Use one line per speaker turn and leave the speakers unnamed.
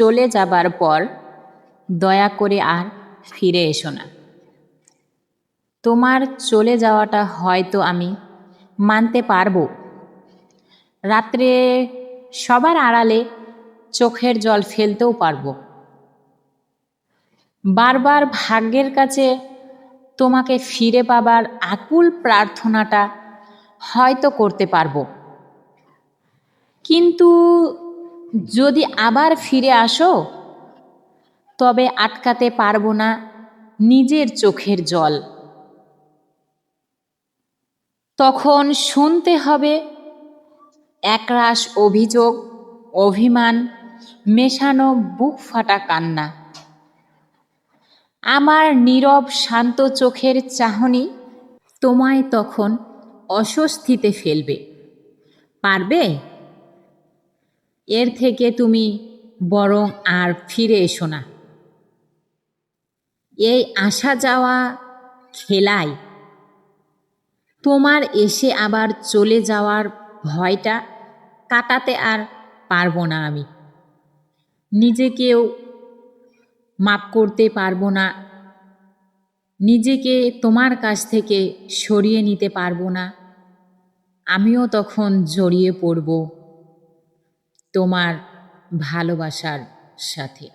চলে যাবার পর দয়া করে আর ফিরে এসো না। তোমার চলে যাওয়াটা হয়তো আমি মানতে পারবো, রাত্রে সবার আড়ালে চোখের জল ফেলতেও পারবো, বারবার ভাগ্যের কাছে তোমাকে ফিরে পাবার আকুল প্রার্থনাটা হয়তো করতে পারবো, কিন্তু যদি আবার ফিরে আসো তবে আটকাতে পারবো না নিজের চোখের জল। তখন শুনতে হবে একরাশ অভিযোগ, অভিমান মেশানো বুক ফাটা কান্না। আমার নীরব শান্ত চোখের চাহনি তোমায় তখন অস্বস্তিতে ফেলবে। পারবে? এর থেকে তুমি বরং আর ফিরে এসো না। এই আসা যাওয়া খেলায় তোমার এসে আবার চলে যাওয়ার ভয়টা কাটাতে আর পারবো না আমি। নিজেকেও মাপ করতে পারবো না, নিজেকে তোমার কাছ থেকে সরিয়ে নিতে পারবো না। আমিও তখন জড়িয়ে পড়ব তোমার ভালোবাসার সাথে।